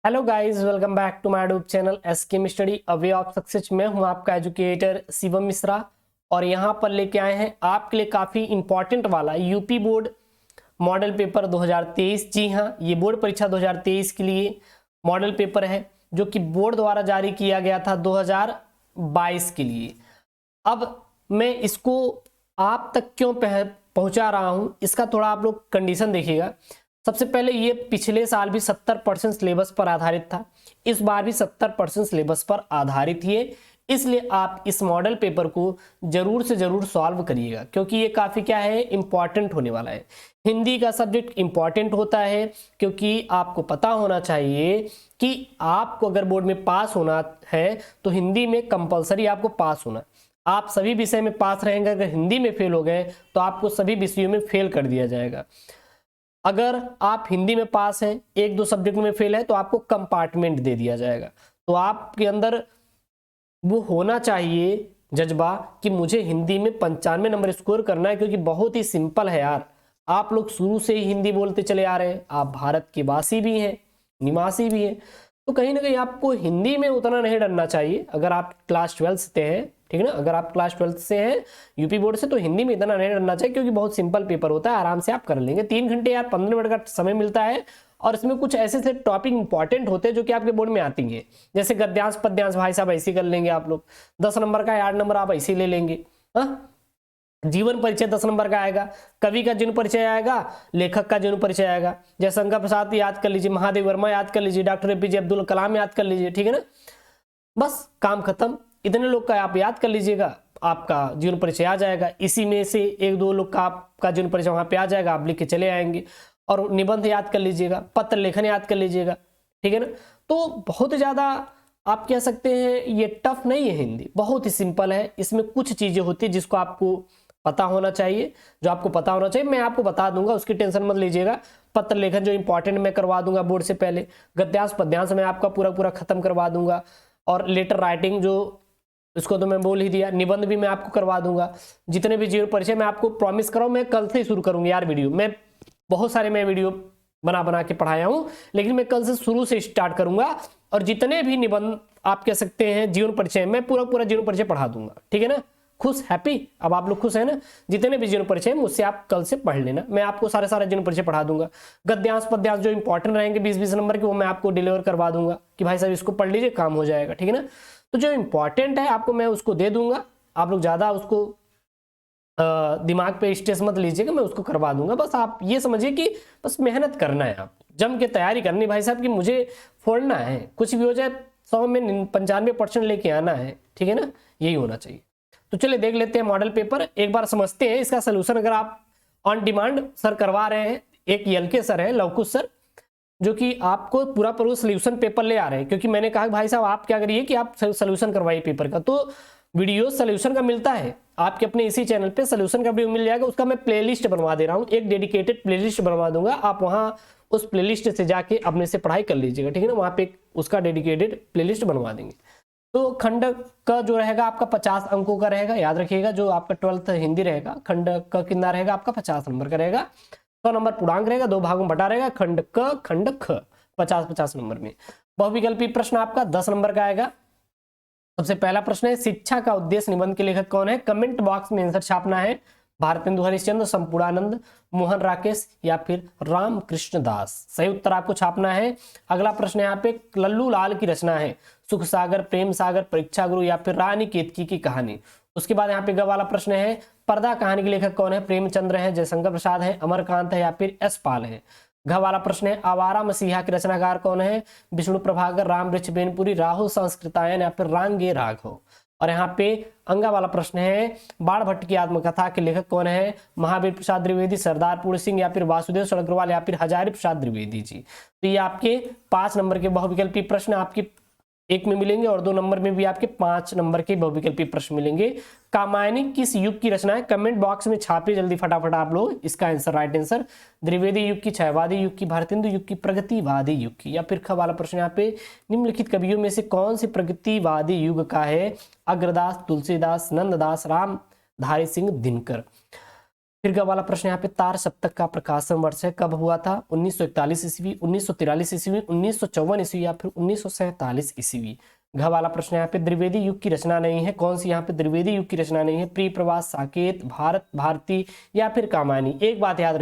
Hello guys, welcome back to my YouTube channel SK study a way of success. मैं हूं आपका educator Shivam Mishra और यहां पर लेके आए हैं आपके लिए काफ़ी इंपॉर्टेंट वाला यूपी बोर्ड मॉडल पेपर 2023। जी हां, ये बोर्ड परीक्षा 2023 के लिए मॉडल पेपर है जो कि बोर्ड द्वारा जारी किया गया था 2022 के लिए। अब मैं इसको आप तक क्यों पहुंचा रहा हूं, इसका थोड़ा आप लोग कंडीशन देखिएगा। सबसे पहले ये पिछले साल भी 70% सिलेबस पर आधारित था, इस बार भी 70% सिलेबस पर आधारित ही है। इसलिए आप इस मॉडल पेपर को जरूर से जरूर सॉल्व करिएगा क्योंकि ये काफ़ी क्या है, इंपॉर्टेंट होने वाला है। हिंदी का सब्जेक्ट इंपॉर्टेंट होता है क्योंकि आपको पता होना चाहिए कि आपको अगर बोर्ड में पास होना है तो हिंदी में कंपलसरी आपको पास होना। आप सभी विषय में पास रहेंगे, अगर हिंदी में फेल हो गए तो आपको सभी विषयों में फेल कर दिया जाएगा। अगर आप हिंदी में पास हैं, एक दो सब्जेक्ट में फेल है तो आपको कंपार्टमेंट दे दिया जाएगा। तो आपके अंदर वो होना चाहिए जज्बा कि मुझे हिंदी में 95 नंबर स्कोर करना है, क्योंकि बहुत ही सिंपल है यार। आप लोग शुरू से ही हिंदी बोलते चले आ रहे हैं, आप भारत के वासी भी हैं, निवासी भी हैं, तो कहीं ना कहीं आपको हिंदी में उतना नहीं डरना चाहिए। अगर आप क्लास 12 से हैं, ठीक है ना, अगर आप क्लास 12 से हैं यूपी बोर्ड से, तो हिंदी में इतना नहीं डरना चाहिए क्योंकि बहुत सिंपल पेपर होता है, आराम से आप कर लेंगे। 3 घंटे यार 15 मिनट का समय मिलता है और इसमें कुछ ऐसे ऐसे टॉपिक इंपॉर्टेंट होते हैं जो कि आपके बोर्ड में आती हैं, जैसे गद्यांश पद्यांश भाई साहब ऐसे कर लेंगे आप लोग। 10 नंबर का 8 नंबर आप ऐसे ले लेंगे। हाँ, जीवन परिचय 10 नंबर का आएगा, कवि का जीवन परिचय आएगा, लेखक का जीवन परिचय आएगा। जयशंकर प्रसाद याद कर लीजिए, महादेव वर्मा याद कर लीजिए, डॉक्टर एपीजे अब्दुल कलाम याद कर लीजिए, ठीक है ना। बस काम खत्म, इतने लोग का आप याद कर लीजिएगा, आपका जीवन परिचय आ जाएगा। इसी में से एक दो लोग का आपका जीवन परिचय वहां पे आ जाएगा, आप लिख के चले आएंगे। और निबंध याद कर लीजिएगा, पत्र लेखन याद कर लीजिएगा, ठीक है ना। तो बहुत ज्यादा आप कह सकते हैं ये टफ नहीं है, हिंदी बहुत ही सिंपल है। इसमें कुछ चीजें होती है जिसको आपको पता होना चाहिए, जो आपको पता होना चाहिए मैं आपको बता दूंगा, उसकी टेंशन मत लीजिएगा। पत्र लेखन जो इंपॉर्टेंट मैं करवा दूंगा बोर्ड से पहले, गद्यांश पद्यांश मैं आपका पूरा पूरा खत्म करवा दूंगा, और लेटर राइटिंग जो इसको तो मैं बोल ही दिया, निबंध भी मैं आपको करवा दूंगा। जितने भी जीवन परिचय मैं आपको प्रॉमिस कर रहा हूं, मैं कल से ही शुरू करूंगा यार वीडियो। मैं बहुत सारे मैं वीडियो बना बना के पढ़ाया हूं, लेकिन मैं कल से शुरू से स्टार्ट करूंगा और जितने भी निबंध आप कह सकते हैं जीवन परिचय, मैं पूरा पूरा जीवन परिचय पढ़ा दूंगा, ठीक है ना। खुश, हैप्पी, अब आप लोग खुश है ना। जितने भी जीवन परिचय मुझसे आप कल से पढ़ लेना, मैं आपको सारे सारे जीवन परिचय पढ़ा दूंगा। गद्यांश पद्यांश जो इंपॉर्टेंट रहेंगे 20-20 नंबर के, वो मैं आपको डिलीवर करवा दूंगा कि भाई साहब इसको पढ़ लीजिए, काम हो जाएगा, ठीक है ना। तो जो इंपॉर्टेंट है आपको मैं उसको दे दूंगा, आप लोग ज्यादा उसको दिमाग पे स्ट्रेस मत लीजिएगा, मैं उसको करवा दूंगा। बस आप ये समझिए कि बस मेहनत करना है, आप जम के तैयारी करनी भाई साहब, कि मुझे फोड़ना है, कुछ भी हो जाए 100 में 95% लेके आना है, ठीक है ना, यही होना चाहिए। तो चलिए देख लेते हैं मॉडल पेपर, एक बार समझते हैं इसका सोल्यूशन। अगर आप ऑन डिमांड सर करवा रहे हैं, एक एलके सर है, लवकुश सर, जो कि आपको पूरा पूरा सोल्यूशन पेपर ले आ रहे हैं, क्योंकि मैंने कहा भाई साहब आप क्या करिए कि आप सोल्यूशन करवाइए पेपर का। तो वीडियो सोल्यूशन का मिलता है आपके अपने इसी चैनल पे, सोल्यूशन का वीडियो मिल जाएगा, उसका मैं प्लेलिस्ट बनवा दे रहा हूँ, एक डेडिकेटेड प्लेलिस्ट बनवा दूंगा। आप वहां उस प्लेलिस्ट से जाके अपने से पढ़ाई कर लीजिएगा, ठीक है ना। वहां पे उसका डेडिकेटेड प्लेलिस्ट बनवा देंगे। तो खंड का जो रहेगा आपका 50 अंकों का रहेगा, याद रखिएगा। जो आपका 12th हिंदी रहेगा, खंड का कितना रहेगा आपका 50 नंबर का रहेगा। 100 नंबर पूर्णांक रहेगा, 2 भागों में बटा रहेगा, खंड क खंड ख 50-50 नंबर में। बहुविकल्पी प्रश्न आपका 10 नंबर का आएगा। सबसे पहला प्रश्न है, शिक्षा का उद्देश्य निबंध के लेखक कौन है। कमेंट बॉक्स में आंसर छापना है। भारतेंदु हरिश्चंद्र, संपूर्णानंद, मोहन राकेश या फिर रामकृष्ण दास। सही उत्तर आपको छापना है। अगला प्रश्न यहाँ पे, लल्लू लाल की रचना है सुख सागर, प्रेम सागर, परीक्षा गुरु या फिर रानी केतकी की कहानी। उसके बाद यहाँ पे ग वाला प्रश्न है, पर्दा कहानी के लेखक कौन है। प्रेमचंद्र है, जयशंकर प्रसाद है, अमरकांत है या फिर एस पाल है। घ वाला प्रश्न है, आवारा मसीहा के रचनाकार कौन है। विष्णु प्रभाकर, राम वृक्ष बेनपुरी, राहुल संस्कृतायन या फिर रांगे राघव। और यहाँ पे अंगा वाला प्रश्न है, बाण भट्ट की आत्मकथा के लेखक कौन है। महावीर प्रसाद द्विवेदी, सरदार पूर्ण सिंह या फिर वासुदेव अग्रवाल या फिर हजारी प्रसाद द्विवेदी जी। तो ये आपके 5 नंबर के बहुविकल्पी प्रश्न आपके 1 में मिलेंगे और 2 नंबर में भी आपके 5 नंबर के बहुविकल्पी प्रश्न मिलेंगे। कामायनी किस युग की रचना है। कमेंट बॉक्स में छापिए जल्दी फटाफट आप लोग इसका आंसर, राइट आंसर। द्विवेदी युग की, छयवादी युग की, भारतेंदु युग की, प्रगतिवादी युग की। या फिर ख वाला प्रश्न यहाँ पे, निम्नलिखित कवियों में से कौन से प्रगतिवादी युग का है। अग्रदास, तुलसीदास, नंददास, रामधारी सिंह दिनकर। फिर का वाला प्रश्न यहाँ पे तार सप्तक का प्रकाशन वर्ष है, कब हुआ था? 1941 ईस्वी, 1943 ईस्वी, 1954 ईस्वी या फिर 1947 ईस्वी। घ वाला प्रश्न यहाँ पे द्विवेदी युग की रचना नहीं है, कौन सी यहाँ पे द्विवेदी युग की रचना नहीं है? प्रिय प्रवास, साकेत, भारत भारती या फिर कामायनी। एक बात याद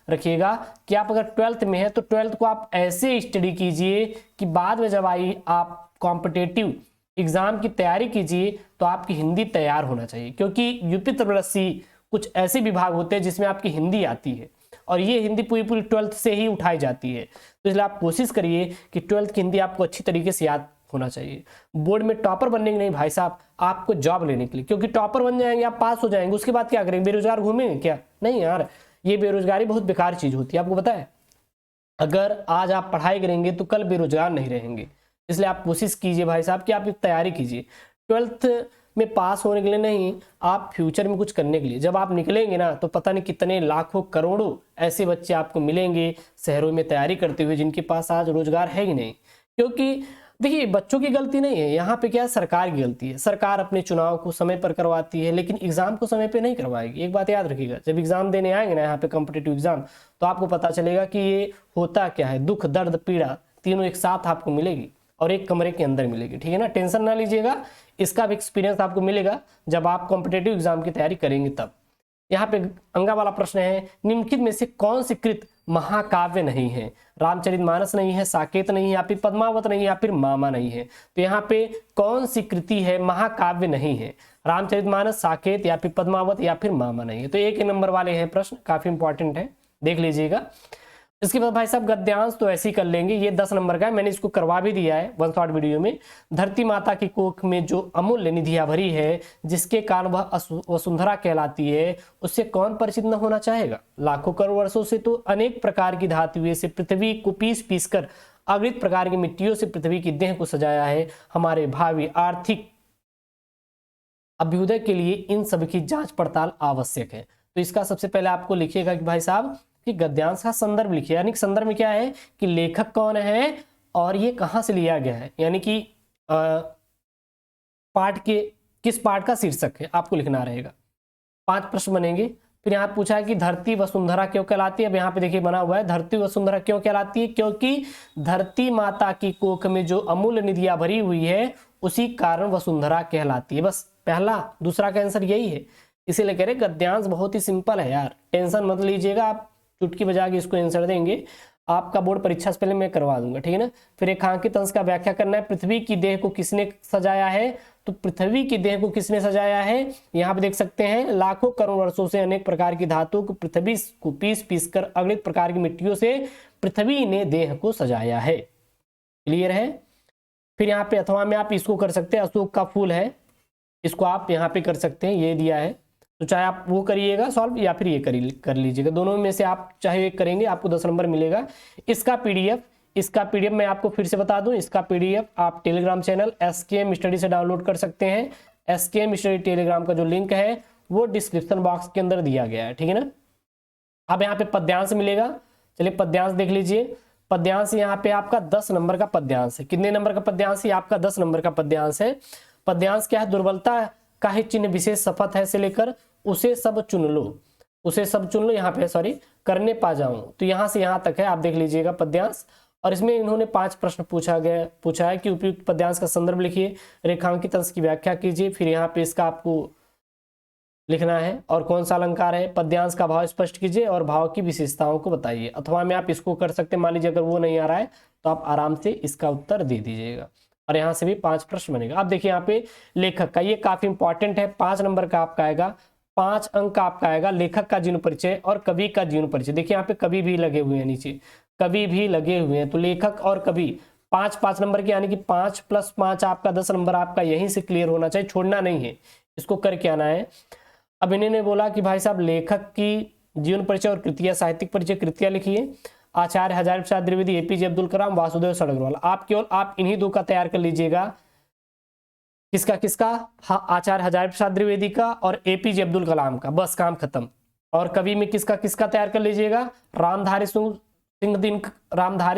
रखिएगा कि आप अगर 12th में है तो 12th को आप ऐसे स्टडी कीजिए कि बाद में जब आप कॉम्पिटेटिव एग्जाम की तैयारी कीजिए तो आपकी हिंदी तैयार होना चाहिए, क्योंकि यूपी त्रिपल कुछ ऐसे विभाग होते हैं जिसमें आपकी हिंदी आती है और ये हिंदी पूरी 12th से ही उठाई जाती है। तो इसलिए आप कोशिश करिए कि 12th की हिंदी आपको अच्छी तरीके से याद होना चाहिए। बोर्ड में टॉपर बनने के नहीं भाई साहब, आपको जॉब लेने के लिए, क्योंकि टॉपर बन जाएंगे आप, पास हो जाएंगे, उसके बाद क्या करेंगे? बेरोजगार घूमेंगे क्या? नहीं यार, ये बेरोजगारी बहुत बेकार चीज होती है, आपको पता है। अगर आज आप पढ़ाई करेंगे तो कल बेरोजगार नहीं रहेंगे। इसलिए आप कोशिश कीजिए भाई साहब कि आप तैयारी कीजिए 12th में पास होने के लिए नहीं, आप फ्यूचर में कुछ करने के लिए। जब आप निकलेंगे ना तो पता नहीं कितने लाखों करोड़ों ऐसे बच्चे आपको मिलेंगे शहरों में तैयारी करते हुए जिनके पास आज रोजगार है ही नहीं। क्योंकि देखिए, बच्चों की गलती नहीं है यहाँ पे, क्या सरकार की गलती है। सरकार अपने चुनाव को समय पर करवाती है लेकिन एग्जाम को समय पे नहीं करवाएगी। एक बात याद रखिएगा, जब एग्जाम देने आएंगे ना यहाँ पे कॉम्पिटेटिव एग्जाम, तो आपको पता चलेगा कि ये होता क्या है। दुख, दर्द, पीड़ा तीनों एक साथ आपको मिलेगी और एक कमरे के अंदर मिलेगी, ठीक है ना। टेंशन ना लीजिएगा, इसका भी एक्सपीरियंस आपको मिलेगा जब आप कॉम्पिटेटिव एग्जाम की तैयारी करेंगे तब। यहाँ पे अंगा वाला प्रश्न है, निम्नलिखित में से कौन सी कृत महाकाव्य नहीं है? रामचरितमानस नहीं है, साकेत नहीं है, या फिर पद्मावत नहीं है, या फिर मामा नहीं है। तो यहाँ पे कौन सी कृति है महाकाव्य नहीं है? रामचरितमानस, साकेत या फिर पद्मावत या फिर मामा नहीं है। तो एक नंबर वाले हैं प्रश्न, काफी इंपॉर्टेंट है, देख लीजिएगा। इसके बाद भाई साहब गद्यांश तो ऐसे ही कर लेंगे, ये 10 नंबर का है, मैंने इसको करवा भी दिया है वन शॉट वीडियो में। धरती माता की कोख में जो अमूल्य निधियां भरी है, जिसके कारण वह वसुंधरा कहलाती है, उससे कौन परिचित न होना चाहेगा? लाखों करोड़ वर्षों से तो अनेक प्रकार की धातुएं से पृथ्वी को पीस कर अगणित प्रकार की मिट्टियों से पृथ्वी की देह को सजाया है। हमारे भावी आर्थिक अभ्युदय के लिए इन सभी की जांच पड़ताल आवश्यक है। तो इसका सबसे पहले आपको लिखिएगा कि भाई साहब कि गद्यांश का संदर्भ लिखिए, यानी कि संदर्भ में क्या है कि लेखक कौन है और ये कहां से लिया गया है, यानी कि पाठ के किस पाठ का शीर्षक है आपको लिखना रहेगा। 5 प्रश्न बनेंगे। फिर यहाँ पूछा है कि धरती वसुंधरा क्यों कहलाती है। अब यहाँ पे देखिए बना हुआ है धरती वसुंधरा क्यों कहलाती है, क्योंकि धरती माता की कोख में जो अमूल्य निधियां भरी हुई है उसी कारण वसुंधरा कहलाती है। बस पहला दूसरा का आंसर यही है, इसीलिए कह रहे गद्यांश बहुत ही सिंपल है यार, टेंशन मत लीजिएगा, आप चुटकी बजा के इसको आंसर देंगे। आपका बोर्ड परीक्षा से पहले मैं करवा दूंगा, ठीक है ना। फिर रेखांकित अंश का व्याख्या करना है। पृथ्वी की देह को किसने सजाया है? तो पृथ्वी की देह को किसने सजाया है, यहाँ पे देख सकते हैं, लाखों करोड़ वर्षों से अनेक प्रकार की धातु को पृथ्वी को पीस कर अगणित प्रकार की मिट्टियों से पृथ्वी ने देह को सजाया है। क्लियर है। फिर यहाँ पे अथवा में आप इसको कर सकते हैं, अशोक का फूल है, इसको आप यहाँ पे कर सकते हैं, ये दिया है। तो चाहे आप वो करिएगा सॉल्व या फिर ये कर लीजिएगा, दोनों में से आप चाहे एक करेंगे आपको 10 नंबर मिलेगा। इसका पीडीएफ मैं आपको फिर से बता दूं, इसका पीडीएफ आप टेलीग्राम चैनल SKM स्टडी से डाउनलोड कर सकते हैं। SKM स्टडी टेलीग्राम का जो लिंक है वो डिस्क्रिप्शन बॉक्स के अंदर दिया गया है, ठीक है ना। अब यहाँ पे पद्यांश मिलेगा, चलिए पद्यांश देख लीजिए। पद्यांश यहाँ पे आपका 10 नंबर का पद्यांश है। कितने नंबर का पद्यांश है? आपका 10 नंबर का पद्यांश है। पद्यांश क्या है? दुर्बलता का ही चिन्ह विशेष शपथ है से लेकर उसे सब चुन लो, यहाँ पे सॉरी, करने पा जाऊं, तो यहाँ से यहाँ तक है, आप देख लीजिएगा पद्यांश। और इसमें इन्होंने 5 प्रश्न पूछा है कि उपयुक्त पद्यांश का संदर्भ लिखिए, रेखांकित अंश की व्याख्या कीजिए, फिर यहाँ पे इसका आपको लिखना है और कौन सा अलंकार है, पद्यांश का भाव स्पष्ट कीजिए और भाव की विशेषताओं को बताइए। अथवा में आप इसको कर सकते हैं, मान लीजिए अगर वो नहीं आ रहा है तो आप आराम से इसका उत्तर दे दीजिएगा। और यहाँ से भी 5 प्रश्न बनेगा। अब देखिए यहाँ पे लेखक का, ये काफी इंपॉर्टेंट है, 5 नंबर का आपका आएगा, 5 अंक का आपका आएगा। लेखक का जीवन परिचय और कवि का जीवन परिचय। देखिए यहाँ पे कवि भी लगे हुए हैं, नीचे कवि भी लगे हुए हैं, तो लेखक और कवि 5 नंबर के, यानी कि 5 + 5 आपका 10 नंबर आपका यहीं से क्लियर होना चाहिए, छोड़ना नहीं है, इसको करके आना है। अब इन्होंने बोला कि भाई साहब लेखक की जीवन परिचय और कृतियां, साहित्यिक परिचय, कृतियां लिखिए। आचार्य हजारी प्रसाद द्विवेदी, APJ अब्दुल कलाम, वासुदेव सड़गरवाला। आप केवल आप इन्हीं 2 का तैयार कर लीजिएगा। किसका? हाँ, आचार्य हजारी प्रसाद द्विवेदी का और APJ अब्दुल कलाम का, बस काम खत्म। और कवि में किसका तैयार कर लीजिएगा? रामधारी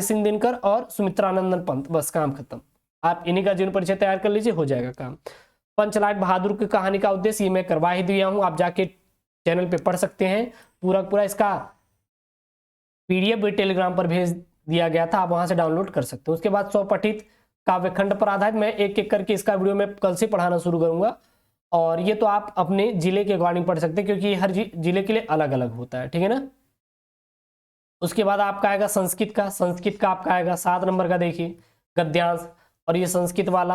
सिंह दिनकर और सुमित्रानंदन पंत, बस काम खत्म। आप इन्हीं का जीवन परिचय तैयार कर लीजिए, हो जाएगा काम। पंचलाट बहादुर की कहानी का उद्देश्य ये मैं करवा ही दिया हूं, आप जाके चैनल पे पढ़ सकते हैं। पूरा पूरा इसका PDF भी टेलीग्राम पर भेज दिया गया था, आप वहां से डाउनलोड कर सकते हो। उसके बाद स्वपठित काव्यखंड पर आधारित मैं एक एक करके इसका वीडियो में कल से पढ़ाना शुरू करूंगा, और ये तो आप अपने जिले के अकॉर्डिंग पढ़ सकते हैं क्योंकि हर जिले के लिए अलग अलग होता है, ठीक है ना। उसके बाद आपका आएगा संस्कृत का आपका आएगा 7 नंबर का, देखिए गद्यांश, और ये संस्कृत वाला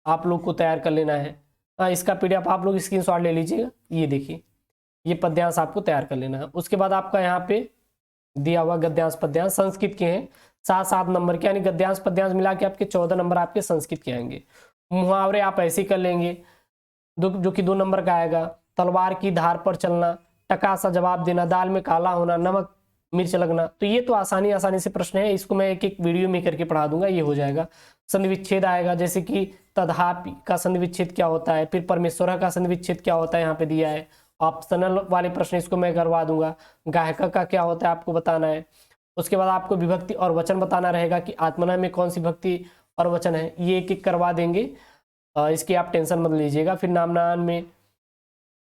आप लोग को तैयार कर लेना है। इसका PDF आप लोग स्क्रीनशॉट ले लीजिएगा, ये देखिए ये पद्यांश आपको तैयार कर लेना है। उसके बाद आपका यहाँ पे दिया हुआ गद्यांश पद्यांश संस्कृत के हैं 7 नंबर के, यानी गद्यांश पद्यांश मिला के आपके 14 नंबर आपके संस्कृत के आएंगे। मुहावरे आप ऐसे ही कर लेंगे, जो कि 2 नंबर का आएगा। तलवार की धार पर चलना, टका सा जवाब देना, दाल में काला होना, नमक मिर्च लगना, तो ये तो आसानी से प्रश्न है, इसको मैं एक एक वीडियो में करके पढ़ा दूंगा, ये हो जाएगा। संधि विच्छेद आएगा, जैसे कि तथापि का संधि विच्छेद क्या होता है, फिर परमेश्वर का संधि विच्छेद क्या होता है, यहाँ पे दिया है। ऑप्शनल वाले प्रश्न इसको मैं करवा दूंगा। गायक का क्या होता है आपको बताना है। उसके बाद आपको विभक्ति और वचन बताना रहेगा कि आत्मना में कौन सी विभक्ति और वचन है, ये एक एक करवा देंगे, इसकी आप टेंशन मत लीजिएगा। फिर नामनान में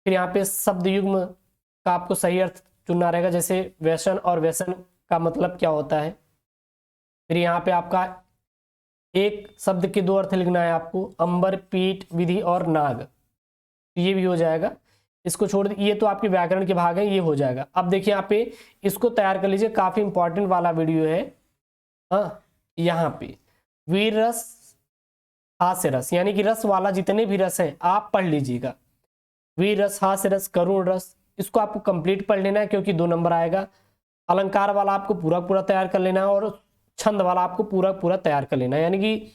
फिर यहाँ पे शब्द युग्म का आपको सही अर्थ चुनना रहेगा, जैसे व्यसन और व्यसन का मतलब क्या होता है। फिर यहाँ पे आपका एक शब्द के 2 अर्थ लिखना है आपको, अंबर, पीठ, विधि और नाग, ये भी हो जाएगा। इसको छोड़ ये तो आपके व्याकरण के भाग हैं, ये हो जाएगा। अब देखिए यहाँ पे इसको तैयार कर लीजिए, काफी इंपॉर्टेंट वाला वीडियो है। यहाँ पे वीर रस, हास्य रस, यानी कि रस वाला जितने भी रस हैं आप पढ़ लीजिएगा। वीर रस, हास्य रस, करुण रस, इसको आपको कंप्लीट पढ़ लेना है क्योंकि 2 नंबर आएगा। अलंकार वाला आपको पूरा पूरा तैयार कर लेना है, और छंद वाला आपको पूरा पूरा तैयार कर लेना है, यानी कि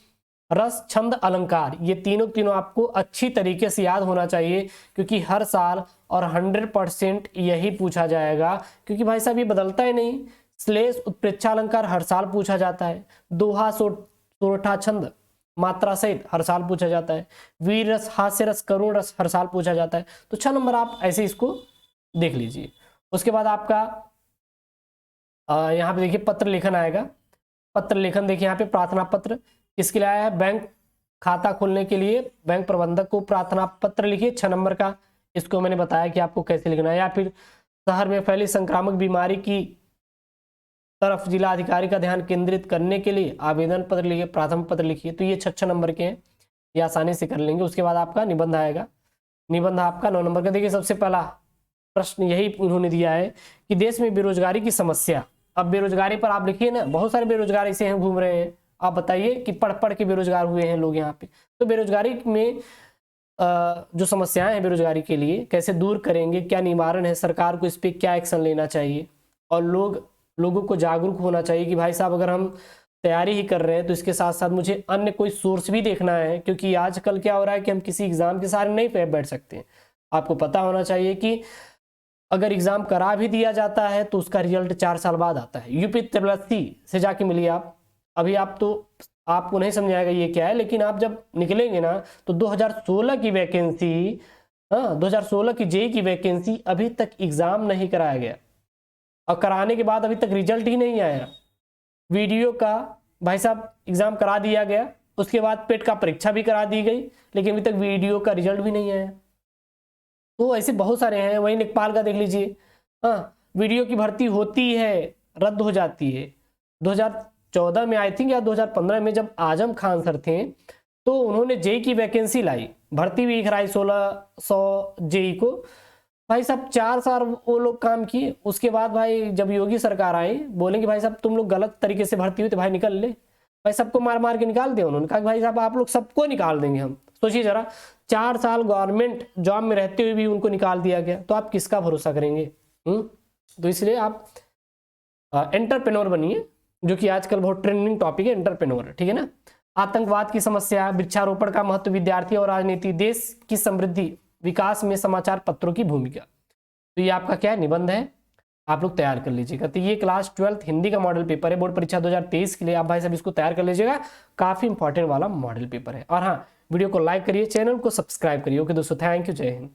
रस, छंद, अलंकार, ये तीनों आपको अच्छी तरीके से याद होना चाहिए, क्योंकि हर साल और 100% यही पूछा जाएगा, क्योंकि भाई साहब ये बदलता ही नहीं। श्लेष, उत्प्रेक्षा अलंकार हर साल पूछा जाता है, दोहा, सोरठा, छंद, मात्रा सहित हर साल पूछा जाता है। वीर रस, हास्य रस, करुण रस हर साल पूछा जाता है। तो 6 नंबर आप ऐसे इसको देख लीजिए। उसके बाद आपका यहाँ पे देखिए पत्र लेखन आएगा। पत्र लेखन देखिए यहाँ पे प्रार्थना पत्र किसके लिए आया है, बैंक खाता खोलने के लिए बैंक प्रबंधक को प्रार्थना पत्र लिखिए, 6 नंबर का। इसको मैंने बताया कि आपको कैसे लिखना है। या फिर शहर में फैली संक्रामक बीमारी की तरफ जिला अधिकारी का ध्यान केंद्रित करने के लिए आवेदन पत्र लिखिए, प्रार्थना पत्र लिखिए। तो ये 6 नंबर के हैं, ये आसानी से कर लेंगे। उसके बाद आपका निबंध आएगा। निबंध आपका 9 नंबर का। देखिए सबसे पहला प्रश्न यही उन्होंने दिया है कि देश में बेरोजगारी की समस्या। अब बेरोजगारी पर आप लिखिए ना, बहुत सारे बेरोजगार ऐसे हैं घूम रहे हैं, आप बताइए कि पढ़ पढ़ के बेरोजगार हुए हैं लोग यहाँ पे। तो बेरोजगारी में जो समस्याएं हैं बेरोजगारी के लिए कैसे दूर करेंगे, क्या निवारण है, सरकार को इस पर क्या एक्शन लेना चाहिए, और लोगों को जागरूक होना चाहिए कि भाई साहब अगर हम तैयारी ही कर रहे हैं तो इसके साथ साथ मुझे अन्य कोई सोर्स भी देखना है, क्योंकि आजकल क्या हो रहा है कि हम किसी एग्जाम के सारे नहीं बैठ सकते। आपको पता होना चाहिए कि अगर एग्जाम करा भी दिया जाता है तो उसका रिजल्ट 4 साल बाद आता है। UPSC से जाके मिलिए आप, अभी आप तो आपको नहीं समझ आएगा ये क्या है, लेकिन आप जब निकलेंगे ना तो 2016 की वैकेंसी, 2016 की JEE की वैकेंसी अभी तक एग्जाम नहीं कराया गया, और कराने के बाद अभी तक रिजल्ट ही नहीं आया। वीडियो का भाई साहब एग्जाम करा दिया गया, उसके बाद पेट का परीक्षा भी करा दी गई, लेकिन अभी तक वीडियो का रिजल्ट भी नहीं आया। तो ऐसे बहुत सारे हैं। वही लेखपाल का देख लीजिए, वीडियो की भर्ती होती है, रद्द हो जाती है। 2014 में आई थिंक या 2015 में जब आजम खान सर थे तो उन्होंने JEE की वैकेंसी लाई, भर्ती भी कराई 1600 JEE को। भाई साहब 4 साल वो लोग काम किए, उसके बाद भाई जब योगी सरकार आई बोलेंगे भाई साहब तुम लोग गलत तरीके से भर्ती हुई तो भाई निकल ले, भाई सबको मार मार के निकाल दिया। उन्होंने कहा भाई साहब आप लोग सबको निकाल देंगे हम। सोचिए जरा, 4 साल गवर्नमेंट जॉब में रहते हुए भी उनको निकाल दिया गया, तो आप किसका भरोसा करेंगे? तो इसलिए आप एंटरप्रेन्योर बनिए, जो कि आजकल बहुत ट्रेंडिंग टॉपिक है एंटरप्रेन्योर, ठीक है ना। आतंकवाद की समस्या, वृक्षारोपण का महत्व, विद्यार्थी और राजनीति, देश की समृद्धि विकास में समाचार पत्रों की भूमिका। तो ये आपका क्या है, निबंध है, आप लोग तैयार कर लीजिएगा। तो ये क्लास 12th हिंदी का मॉडल पेपर है बोर्ड परीक्षा 2023 के लिए। आप भाई साहब इसको तैयार कर लीजिएगा, काफी इंपॉर्टेंट वाला मॉडल पेपर है। और हाँ, वीडियो को लाइक करिए, चैनल को सब्सक्राइब करिए। ओके दोस्तों, थैंक यू, जय हिंद।